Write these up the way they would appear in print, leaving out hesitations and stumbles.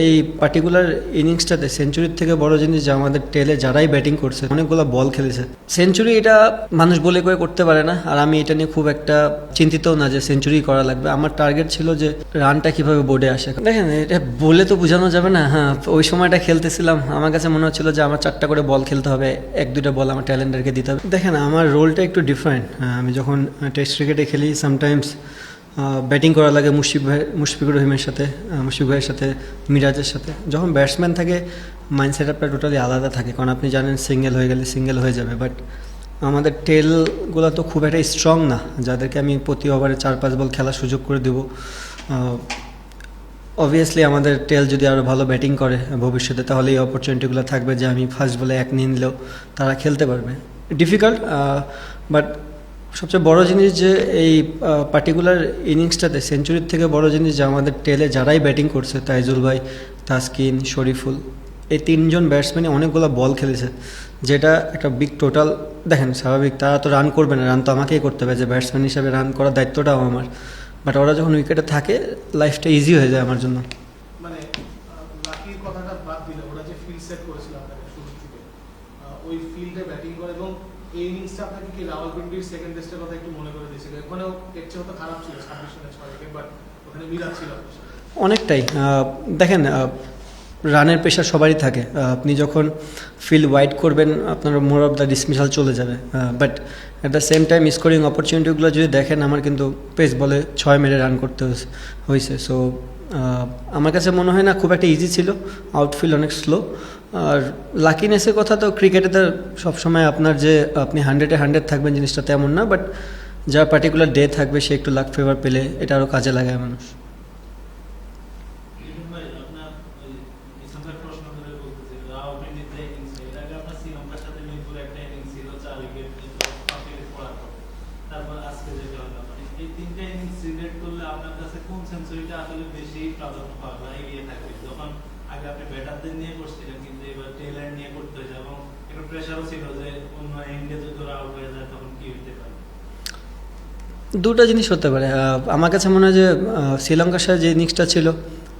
এই পার্টিকুলার ইনিংসটাতে সেঞ্চুরির থেকে বড় জিনিস যে আমাদের টেলে যারাই ব্যাটিং করছে অনেকগুলো বল খেলেছে। সেঞ্চুরি এটা মানুষ বলে করে করতে পারে না, আর আমি এটা নিয়ে খুব একটা চিন্তিতও না যে সেঞ্চুরি করা লাগবে। আমার টার্গেট ছিল যে রানটা কিভাবে বোর্ডে আসে। দেখেন, এটা বলে তো বোঝানো যাবে না। হ্যাঁ, ওই সময়টা খেলতেছিলাম, আমার কাছে মনে হচ্ছিল যে আমার 4টা করে বল খেলতে হবে, 1-2টা বল আমার ট্যালেন্টারকে দিতে হবে। দেখেন, আমার রোলটা একটু ডিফারেন্ট। আমি যখন টেস্ট ক্রিকেটে খেলি সামটাইমস ব্যাটিং করা লাগে মুশফিকুর রহিমের সাথে, মুশফিক ভাইয়ের সাথে, মিরাজের সাথে। যখন ব্যাটসম্যান থাকে মাইন্ড সেট আপটা টোটালি আলাদা থাকে, কারণ আপনি জানেন সিঙ্গেল হয়ে গেলে সিঙ্গেল হয়ে যাবে। বাট আমাদের টেলগুলো তো খুব একটা স্ট্রং না, যাদেরকে আমি প্রতি ওভারে 4-5 বল খেলার সুযোগ করে দেবো। অবভিয়াসলি আমাদের টেল যদি আরও ভালো ব্যাটিং করে ভবিষ্যতে, তাহলে এই অপরচুনিটিগুলো থাকবে যে আমি ফার্স্ট বলে 1 নিয়ে নিলেও তারা খেলতে পারবে। ডিফিকাল্ট, বাট সবচেয়ে বড় জিনিস যে এই পার্টিকুলার ইনিংসটাতে সেঞ্চুরির থেকে বড় জিনিস যে আমাদের টেলে যারাই ব্যাটিং করছে, তাইজুল ভাই, তাসকিন, শরীফুল, এই 3জন ব্যাটসম্যানই অনেকগুলো বল খেলেছে, যেটা একটা বিগ টোটাল। দেখেন, স্বাভাবিক তারা তো রান করবে না, রান তো আমাকেই করতে হবে, যে ব্যাটসম্যান হিসাবে রান করার দায়িত্বটাও আমার। বাট ওরা যখন উইকেটে থাকে লাইফটা ইজি হয়ে যায় আমার জন্য। মানে লাকির কথাটা বাদ দিলে ওরা যে ফিল্ড সেট করেছিল আপনাকে শুরু থেকে, ওই ফিল্ডে ব্যাটিং করে, এবং এই ইনিংসটা আপনাকে কি রাওয়ালপিন্ডির সেকেন্ড টেস্টের কথা একটু মনে করে দিয়েছিল? ওখানেও এর চেয়ে হয়তো খারাপ ছিল 26 রানে 6 উইকেট, বাট ওখানে মিরাজ ছিল অনেকটাই। দেখেন, রানের প্রেশার সবারই থাকে। আপনি যখন ফিল্ড ওয়াইড করবেন আপনার মোর অফ দ্য ডিসমিসাল চলে যাবে। But at the same time scoring অপরচুনিটিগুলো যদি দেখেন, আমার কিন্তু পেস বলে 6 মেরে রান করতে হয়েছে। সো আমার কাছে মনে হয় না খুব একটা ইজি ছিল, আউটফিল্ড অনেক স্লো। আর লাকিনেসের কথা তো ক্রিকেটে তো সবসময় আপনার যে আপনি 100-এ 100 থাকবেন জিনিসটা তেমন না, বাট যা পার্টিকুলার ডে থাকবে সে একটু লাক ফেভার পেলে এটা আরও কাজে লাগায় মানুষ। দুটো জিনিস হতে পারে। আমার কাছে মনে হয় যে শ্রীলঙ্কার সাথে যে ইনিংসটা ছিল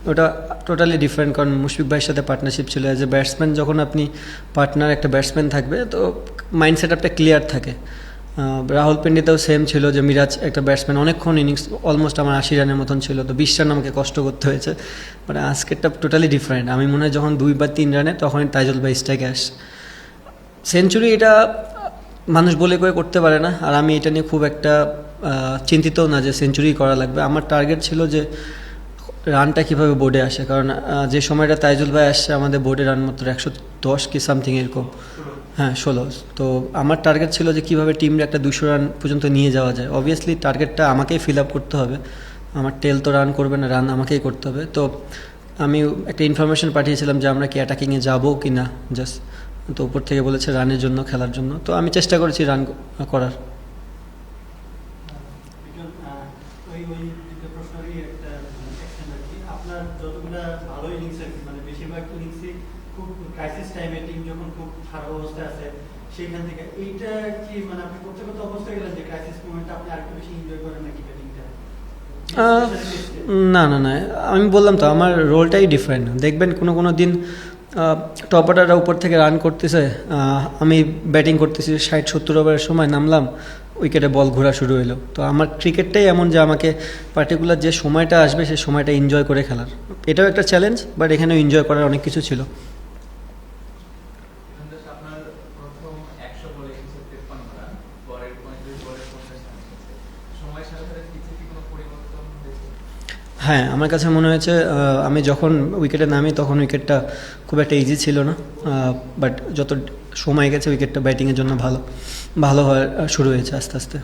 ওটা টোটালি ডিফারেন্ট, কারণ মুশফিক ভাইয়ের সাথে পার্টনারশিপ ছিল। অ্যাজ এ ব্যাটসম্যান যখন আপনি পার্টনার একটা ব্যাটসম্যান থাকবে, তো মাইন্ড সেট আপটা ক্লিয়ার থাকে। রাহুলপিন্ডিতেও সেম ছিল যে মিরাজ একটা ব্যাটসম্যান, অনেকক্ষণ ইনিংস অলমোস্ট আমার 80 রানের মতন ছিল, তো 20 রান আমাকে কষ্ট করতে হয়েছে। মানে আজকেরটা টোটালি ডিফারেন্ট। আমি মনে হয় যখন 2 বা 3 রানে তখনই তাইজুল ভাই স্ট্রাইকে আসে। সেঞ্চুরি এটা মানুষ বলে করে করতে পারে না, আর আমি এটা নিয়ে খুব একটা চিন্তিতও না যে সেঞ্চুরি করা লাগবে। আমার টার্গেট ছিল যে রানটা কিভাবে বোর্ডে আসে, কারণ যে সময়টা তাইজুল ভাই আসছে আমাদের বোর্ডে রান মাত্র 110 কি সামথিং এরকম, হ্যাঁ 16। তো আমার টার্গেট ছিল যে কীভাবে টিমটা একটা 200 রান পর্যন্ত নিয়ে যাওয়া যায়। অবভিয়াসলি টার্গেটটা আমাকেই ফিল আপ করতে হবে, আমার টেল তো রান করবে না, রান আমাকেই করতে হবে। তো আমি একটা ইনফরমেশন পাঠিয়েছিলাম যে আমরা কি অ্যাটাকিংয়ে যাবো কি না, জাস্ট। তো উপর থেকে বলেছে রানের জন্য, খেলার জন্য। তো আমি চেষ্টা করেছি রান করার। সেইখান থেকে এইটা কি মানে আপনি করতে করতে অবস্থা গেলেন যে ক্রাইসিস মোমেন্টটা আপনি আরেকটু বেশি এনজয় করেন নাকি ব্যাটিংটা? না না না, আমি বললাম তো আমার রোলটাই ডিফারেন্ট। দেখবেন কোনো দিন টপ অর্ডাররা উপর থেকে রান করতেছে, আমি ব্যাটিং করতেছি 60-70 ওভারের সময় নামলাম, উইকেটে বল ঘোরা শুরু হলো। তো আমার ক্রিকেটটাই এমন যে আমাকে পার্টিকুলার যে সময়টা আসবে সেই সময়টা এনজয় করে খেলার, এটাও একটা চ্যালেঞ্জ, বাট এখানেও এনজয় করার অনেক কিছু ছিল। হ্যাঁ, আমার কাছে মনে হয়েছে আমি যখন উইকেটে নামি তখন উইকেটটা খুব একটা ইজি ছিল না, বাট যত সময় গেছে উইকেটটা ব্যাটিংয়ের জন্য ভালো হওয়া শুরু হয়েছে আস্তে আস্তে।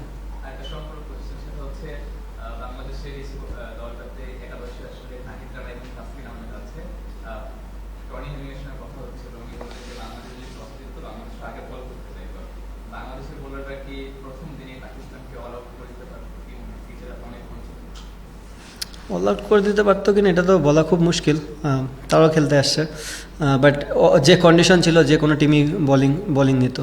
অল আউট করে দিতে পারতো কিনা এটা তো বলা খুব মুশকিল, তারাও খেলতে আসছে। বাট যে কন্ডিশন ছিল যে কোনো টিমই বোলিং নিত।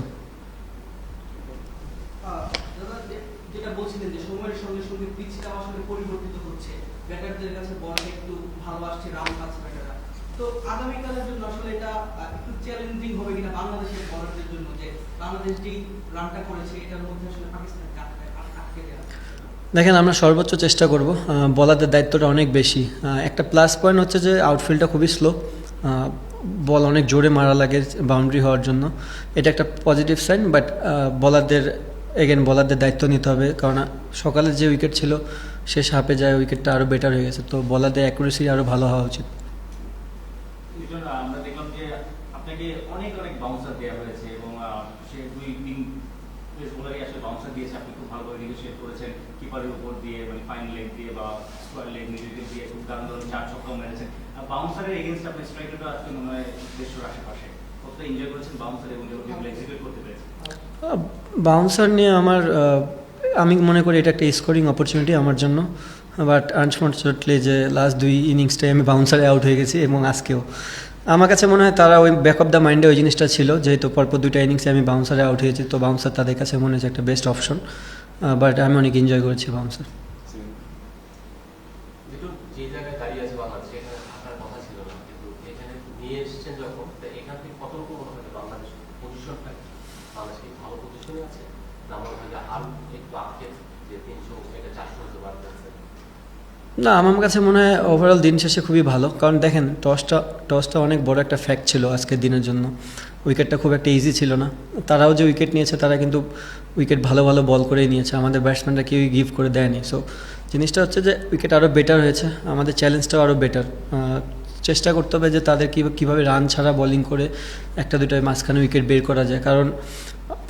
যেটা বলছিলেন যে সময়ের সঙ্গে সঙ্গে পিচটা আসলে পরিবর্তিত হচ্ছে, ব্যাটারদের কাছে বল একটু ভালো আসছে, রান পাচ্ছে ব্যাটাররা, তো আগামীকালের জন্য আসলে এটা একটু চ্যালেঞ্জিং হবে কিনা বাংলাদেশের বলারদের জন্য, যে বাংলাদেশ যেই রানটা করেছে এটার মধ্যে আসলে পাকিস্তানকে আটকে দেওয়া। দেখেন, আমরা সর্বোচ্চ চেষ্টা করব। বলারদের দায়িত্বটা অনেক বেশি। একটা প্লাস পয়েন্ট হচ্ছে যে আউটফিল্ডটা খুবই স্লো, বল অনেক জোরে মারা লাগে বাউন্ডারি হওয়ার জন্য, এটা একটা পজিটিভ সাইন। বাট বলারদের দায়িত্ব নিতে হবে, কারণ সকালে যে উইকেট ছিল শেষ হাফে যায় উইকেটটা আরও বেটার হয়ে গেছে, তো বলারদের অ্যাকুরেসি আরও ভালো হওয়া উচিত। আমরা দেখলাম যে আপনাকে অনেক বাউন্সার দেওয়া হয়েছে এবং সে 2-3 পেস বোলারই আসলে বাউন্সার দিয়েছে, আপনি খুব ভালোভাবে নেগোশিয়েট করেছেন কিপারের উপর দিয়ে, মানে ফাইন লেগ দিয়ে বা স্কোয়ার লেগ মিডিল দিয়ে খুব দারুণ 4 ছক্কা মেরেছেন। বাউন্সারের এগেনস্ট আপনি স্ট্রাইকারটা আজকে মনে হয় 150 আশেপাশে, কতটা এনজয় করেছেন বাউন্সার এবং যেগুলো এক্সিকিউট করতে পেরেছেন? বাউন্সার নিয়ে আমি মনে করি এটা একটা স্কোরিং অপরচুনিটি আমার জন্য, বাট আনফর্চুনেটলি যে লাস্ট 2 ইনিংসটাই আমি বাউন্সারে আউট হয়ে গেছি, এবং আজকেও আমার কাছে মনে হয় তারা ওই ব্যাক অফ দ্য মাইন্ডে ওই জিনিসটা ছিল, যেহেতু পরপর 2টা ইনিংসে আমি বাউন্সারে আউট হয়েছি, তো বাউন্সার তাদের কাছে মনে হচ্ছে একটা বেস্ট অপশন। বাট আমি অনেক এনজয় করেছি বাউন্সার। যেহেতু যে জায়গায় দাঁড়িয়ে আছে বাংলাদেশ, এখানে থাকার কথা ছিল না, কিন্তু এখানে নিয়ে এসেছেন যখন, এখান থেকে কতটুকু মনে হয় বাংলাদেশ পজিশনটা, বাংলাদেশ কি ভালো পজিশনে আছে, না মনে হয় যে আরো একটু আগে যে 300 থেকে 400 হতে পারতেছে? না, আমার কাছে মনে হয় ওভারঅল দিন শেষে খুবই ভালো, কারণ দেখেন টসটা অনেক বড় একটা ফ্যাক্ট ছিল আজকের দিনের জন্য। উইকেটটা খুব একটা ইজি ছিল না, তারাও যে উইকেট নিয়েছে তারা কিন্তু উইকেট ভালো বল করেই নিয়েছে, আমাদের ব্যাটসম্যানরা কেউই গিভ করে দেয়নি। সো জিনিসটা হচ্ছে যে উইকেট আরও বেটার হয়েছে, আমাদের চ্যালেঞ্জটাও আরও বেটার। চেষ্টা করতে হবে যে তাদের কীভাবে রান ছাড়া বোলিং করে 1-2টায় মাঝখানে উইকেট বের করা যায়, কারণ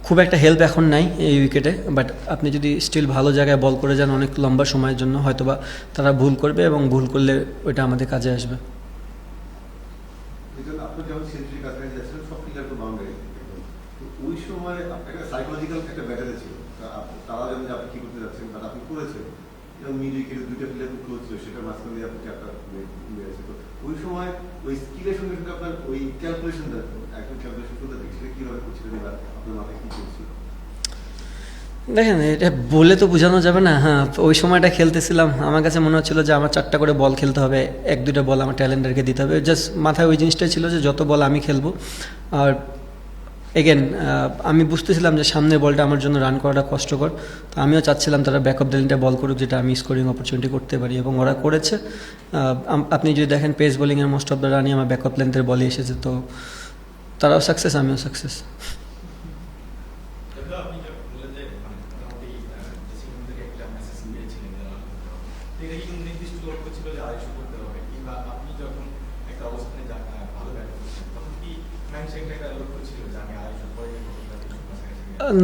খুব একটা হেল্প এখন নাই এই উইকেটে। বাট আপনি যদি স্টিল ভালো জায়গায় বল করে যান অনেক লম্বা সময়ের জন্য, হয়তোবা তারা ভুল করবে, এবং ভুল করলে ওইটা আমাদের কাজে আসবে। আপনি যখন সেঞ্চুরি কাছাকাছি যাচ্ছিলেন, সব প্লেয়ার তো বাউন্ডারি, ওই সময় একটা সাইকোলজিক্যাল একটা ব্যাটারে ছিল, তারা যেমন আপনি কি করতে যাচ্ছেন, বাট আপনি করেছেন, যেমন মিড উইকেটে 2টা প্লেয়ার খুব ক্লোজ ছিল, সেটার মাঝখানে দিয়ে আপনি একটা মেরেছে। তো ওই সময় ওই স্কিলের সঙ্গে সঙ্গে আপনার ওই ক্যালকুলেশনটা, একদম ক্যালকুলেশন করতে দেখি, সেটা কীভাবে করছিলেন, এবার আপনার মাথায় কী চলছিল? দেখেন, এটা বলে তো বোঝানো যাবে না। হ্যাঁ, ওই সময়টা খেলতেছিলাম, আমার কাছে মনে হচ্ছিলো যে আমার 4টা করে বল খেলতে হবে, 1-2টা বল আমার ট্যালেন্টারকে দিতে হবে। জাস্ট মাথায় ওই জিনিসটাই ছিল যে যত বল আমি খেলবো। আর আমি বুঝতেছিলাম যে সামনের বলটা আমার জন্য রান করাটা কষ্টকর, তো আমিও চাচ্ছিলাম তারা ব্যাক অফ দ্য লাইনটা বল করুক, যেটা আমি স্কোরিং অপরচুনিটি করতে পারি, এবং ওরা করেছে। আপনি যদি দেখেন পেস বোলিংয়ের মোস্ট অফ দ্য রানই আমার ব্যাক অফ লেন্থের বলই এসেছে, তো তারাও সাকসেস, আমিও সাকসেস।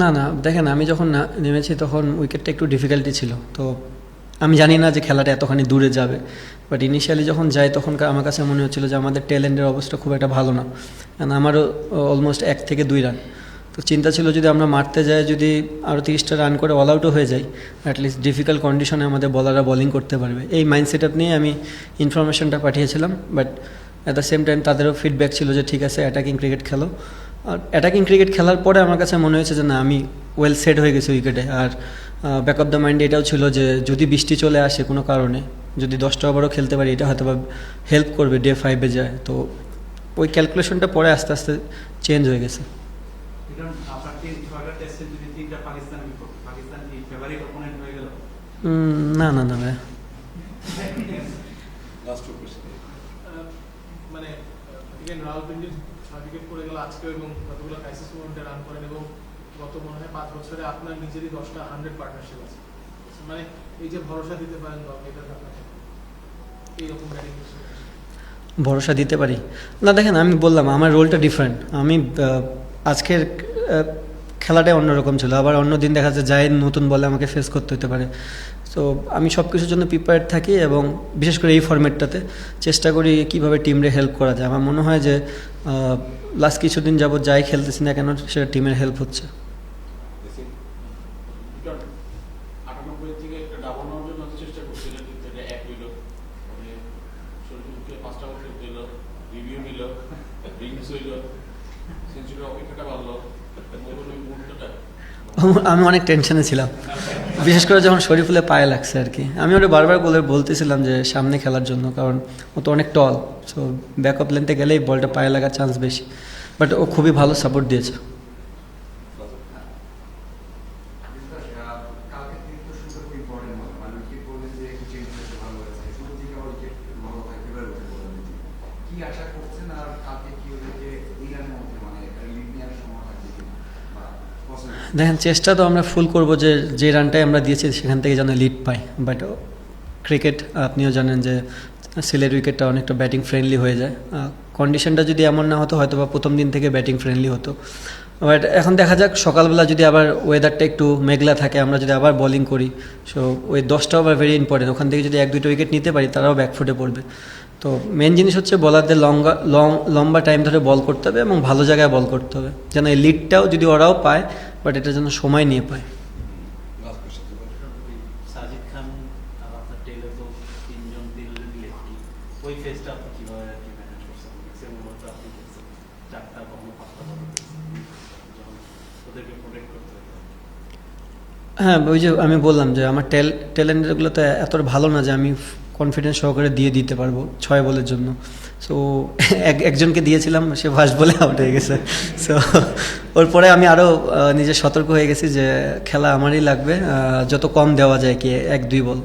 না, দেখেন, আমি যখন নেমেছি তখন উইকেটটা একটু ডিফিকাল্টি ছিল, তো আমি জানি না যে খেলাটা এতখানি দূরে যাবে। বাট ইনিশিয়ালি যখন যাই তখন আমার কাছে মনে হচ্ছিলো যে আমাদের ট্যালেন্টের অবস্থা খুব একটা ভালো না, কারণ আমারও অলমোস্ট 1 থেকে 2 রান। তো চিন্তা ছিল যদি আমরা মারতে যাই, যদি আরও 30টা রান করে অল আউটও হয়ে যাই, অ্যাটলিস্ট ডিফিকাল্ট কন্ডিশনে আমাদের বলাররা বোলিং করতে পারবে। এই মাইন্ড সেট আপ নিয়ে আমি ইনফরমেশনটা পাঠিয়েছিলাম, but at the same time তাদেরও ফিডব্যাক ছিল যে ঠিক আছে, অ্যাটাকিং ক্রিকেট খেলো। আর অ্যাটাকিং ক্রিকেট খেলার পরে আমার কাছে মনে হয়েছে যে না, আমি ওয়েল সেট হয়ে গেছি উইকেটে। আর ব্যাক অফ দ্য মাইন্ডে এটাও ছিল যে যদি বৃষ্টি চলে আসে কোনো কারণে, যদি 10টা ওভারও খেলতে পারি, এটা হয়তো বা হেল্প করবে ডে 5-এ যায়। তো ওই ক্যালকুলেশনটা পরে আস্তে আস্তে চেঞ্জ হয়ে গেছে। না ভাই, মানে রাওয়ালপিন্ডির 6 উইকেট পড়ে গেল আজকে, এবং কতগুলো ক্রাইসিস মোমেন্টে রান করেন, এবং গত মনে হয় 5 বছরে আপনার নিজেরই 10টা 100 পার্টনারশিপ আছে। মানে এই যে ভরসা দিতে পারেন দলকে, এটা আপনাকে এইরকম ব্যাটিং ভরসা দিতে পারি না। দেখেন, আমি বললাম আমার রোলটা ডিফারেন্ট। আমি আজকের খেলাটাই অন্যরকম ছিল, আবার অন্য দিন দেখা যায় যায় নতুন বলে আমাকে ফেস করতে হতে পারে। সো আমি সব কিছুর জন্য প্রিপেয়ার্ড থাকি, এবং বিশেষ করে এই ফরম্যাটটাতে চেষ্টা করি কীভাবে টিমরে হেল্প করা যায়। আমার মনে হয় যে লাস্ট কিছুদিন যাবত যাই খেলতেছি না কেন, সেটা টিমের হেল্প হচ্ছে। আমি অনেক টেনশনে ছিলাম, বিশেষ করে যখন শরীফুলের পায়ে লাগছে আর কি। আমি ওটা বারবার বলতেছিলাম যে সামনে খেলার জন্য, কারণ ও তো অনেক টল, সো ব্যাক অফ লেন্থে গেলেই বলটা পায়ে লাগার চান্স বেশি। বাট ও খুবই ভালো সাপোর্ট দিয়েছে। কালকে কিন্তু শুরু খুব ইম্পর্টেন্ট হবে, মানে কি বললেন যে একটু চেঞ্জ হয়েছে, ভালো হয়েছে, শুরু থেকে উইকেট ভালো থাকতে পারে বললেন, কি আশা করছেন? আর কালকে কি ওদেরকে এই রানের মধ্যে মানে লিড নেওয়ার সময় থাকবে কিনা বা possible? দেখেন, চেষ্টা তো আমরা ফুল করব যে রানটাই আমরা দিয়েছি সেখান থেকে যেন লিড পাই। বাট ক্রিকেট আপনিও জানেন যে সিলেট উইকেটটা অনেকটা ব্যাটিং ফ্রেন্ডলি হয়ে যায়। কন্ডিশনটা যদি এমন না হতো হয়তো বা প্রথম দিন থেকে ব্যাটিং ফ্রেন্ডলি হতো। বাট এখন দেখা যাক, সকালবেলা যদি আবার ওয়েদারটা একটু মেঘলা থাকে, আমরা যদি আবার বোলিং করি, সো ওই 10টা ওভার ভেরি ইম্পর্টেন্ট, ওখান থেকে যদি 1-2টা উইকেট নিতে পারি তারাও ব্যাকফুটে পড়বে। তো মেন জিনিস হচ্ছে বলারদের লম্বা টাইম ধরে বল করতে হবে এবং ভালো জায়গায় বল করতে হবে, যেন এই লিডটাও যদি ওরাও পায়, বাট এটা যেন সময় নিয়ে পায়। সাজিদ খান আর আপনার টেইলর তো তিনজন লেফটি, ওই ফেজটা আপনি কিভাবে আর কি ম্যানেজ করছেন? ম্যাক্সিমাম তো আপনি দেখছেন 4টা কখনো 5টা যখন ওদেরকে প্রোটেক্ট করতে হবে। হ্যাঁ, ওই যে আমি বললাম যে আমার ট্যালেন্টগুলো তো এতটা ভালো না যে আমি কনফিডেন্স সহকারে দিতে পারবো 6 বলের জন্য। সো একজনকে দিয়েছিলাম, সে ফার্স্ট বলে আউট হয়ে গেছে। সো ওর পরে আমি আরও নিজে সতর্ক হয়ে গেছি যে খেলা আমারই লাগবে, যত কম দেওয়া যায় কি 1-2 বল।